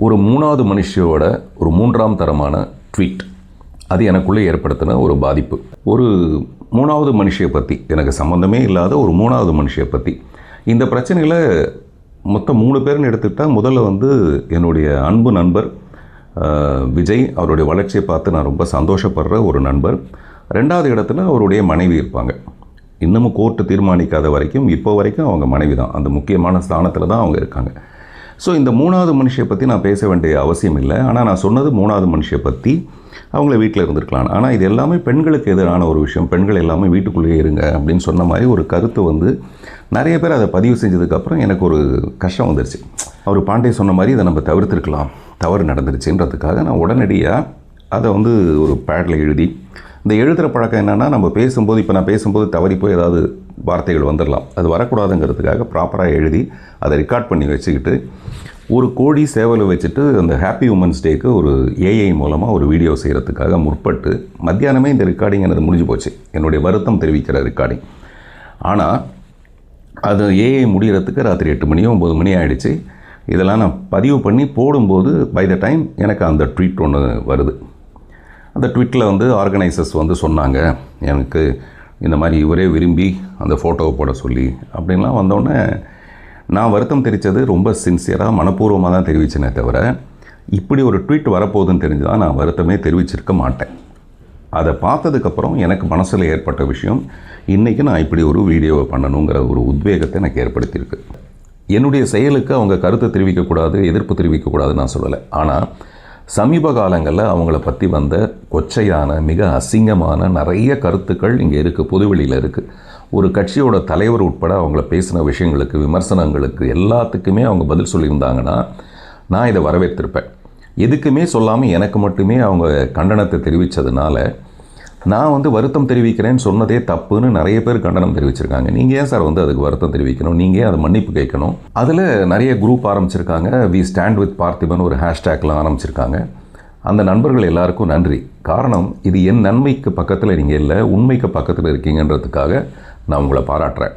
ஒரு மூணாவது மனுஷியோட ஒரு மூன்றாம் தரமான ட்வீட் அது எனக்குள்ளே ஏற்படுத்தின ஒரு பாதிப்பு. ஒரு மூணாவது மனுஷியை பற்றி, எனக்கு சம்மந்தமே இல்லாத ஒரு மூணாவது மனுஷியை பற்றி. இந்த பிரச்சனையில் மொத்தம் 3 பேர்னு எடுத்துக்கிட்டால், முதல்ல என்னுடைய அன்பு நண்பர் விஜய், அவருடைய வளர்ச்சியை பார்த்து நான் ரொம்ப சந்தோஷப்படுற ஒரு நண்பர். 2வது இடத்துல அவருடைய மனைவி இருப்பாங்க. இன்னமும் கோர்ட்டு தீர்மானிக்காத வரைக்கும் இப்போ வரைக்கும் அவங்க மனைவி தான், அந்த முக்கியமான ஸ்தானத்தில் தான் அவங்க இருக்காங்க. ஸோ இந்த 3வது மனுஷியை பற்றி நான் பேச வேண்டிய அவசியம் இல்லை. ஆனால் நான் சொன்னது 3வது மனுஷியை பற்றி. அவங்கள வீட்டில் இருந்திருக்கலாம். ஆனால் இது எல்லாமே பெண்களுக்கு எதிரான ஒரு விஷயம். பெண்கள் எல்லாமே வீட்டுக்குள்ளேயே இருங்க அப்படின்னு சொன்ன மாதிரி ஒரு கருத்து நிறைய பேர் அதை பதிவு செஞ்சதுக்கப்புறம் எனக்கு ஒரு கஷ்டம் வந்துருச்சு. அவர் பாண்டே சொன்ன மாதிரி இதை நம்ம தவிர்த்திருக்கலாம், தவறு நடந்துருச்சுன்றதுக்காக நான் உடனடியாக அதை ஒரு பேடில் எழுதி, இந்த எழுதுகிற பழக்கம் என்னென்னா, நம்ம பேசும்போது, இப்போ நான் பேசும்போது தவறி போய் ஏதாவது வார்த்தைகள் வந்துடலாம், அது வரக்கூடாதுங்கிறதுக்காக ப்ராப்பராக எழுதி அதை ரெக்கார்ட் பண்ணி வச்சுக்கிட்டு, ஒரு கோழி சேவலை வச்சுட்டு அந்த ஹாப்பி உமன்ஸ் டேக்கு ஒரு ஏஐ மூலமாக ஒரு வீடியோ செய்கிறதுக்காக முற்பட்டு மத்தியானமே இந்த ரெக்கார்டிங் எனக்கு முடிஞ்சு போச்சு, என்னுடைய வருத்தம் தெரிவிக்கிற ரெக்கார்டிங். ஆனால் அது ஏஐ முடிகிறதுக்கு ராத்திரி 8 மணியோ 9 மணி ஆகிடுச்சு. இதெல்லாம் நான் பதிவு பண்ணி போடும்போது பை த டைம் எனக்கு அந்த ட்வீட் ஒன்று வருது. அந்த ட்வீட்டில் ஆர்கனைசர்ஸ் சொன்னாங்க, எனக்கு இந்த மாதிரி இவரே விரும்பி அந்த ஃபோட்டோவை போட சொல்லி அப்படின்லாம் வந்தோடனே நான் வருத்தம் தெரிவித்தது ரொம்ப சின்சியராக, மனப்பூர்வமாக தான் தெரிவித்தேனே தவிர, இப்படி ஒரு ட்வீட் வரப்போகுதுன்னு தெரிஞ்சு தான் நான் வருத்தமே தெரிவிச்சிருக்க மாட்டேன். அதை பார்த்ததுக்கப்புறம் எனக்கு மனசில் ஏற்பட்ட விஷயம், இன்றைக்கி நான் இப்படி ஒரு வீடியோவை பண்ணணுங்கிற ஒரு உத்வேகத்தை எனக்கு ஏற்படுத்தியிருக்கு. என்னுடைய செயலுக்கு அவங்க கருத்து தெரிவிக்கக்கூடாது, எதிர்ப்பு தெரிவிக்கக்கூடாதுன்னு நான் சொல்லலை. ஆனால் சமீப காலங்களில் அவங்கள பற்றி வந்த கொச்சையான, மிக அசிங்கமான நிறைய கருத்துக்கள் இங்கே இருக்குது, பொதுவெளியில் இருக்குது. ஒரு கட்சியோட தலைவர் உட்பட அவங்கள பேசின விஷயங்களுக்கு, விமர்சனங்களுக்கு எல்லாத்துக்குமே அவங்க பதில் சொல்லியிருந்தாங்கன்னா நான் இதை வரவேற்றிருப்பேன். எதுக்குமே சொல்லாமல் எனக்கு மட்டுமே அவங்க கண்டனத்தை தெரிவித்ததுனால நான் வருத்தம் தெரிவிக்கிறேன்னு சொன்னதே தப்புன்னு நிறைய பேர் கண்டனம் தெரிவிச்சிருக்காங்க. நீங்கள் ஏன் சார் அதுக்கு வருத்தம் தெரிவிக்கணும், நீங்கள் ஏன் அதை மன்னிப்பு கேட்கணும்? அதில் நிறைய குரூப் ஆரம்பிச்சிருக்காங்க. வி ஸ்டாண்ட் வித் பார்த்திபன் ஒரு ஹேஷ்டேக்லாம் ஆரம்பிச்சிருக்காங்க. அந்த நண்பர்கள் எல்லாருக்கும் நன்றி. காரணம், இது என் நன்மைக்கு பக்கத்தில் நீங்கள் இல்லை, உண்மைக்கு பக்கத்தில் இருக்கீங்கன்றதுக்காக நான் உங்களை பாராட்டுறேன்.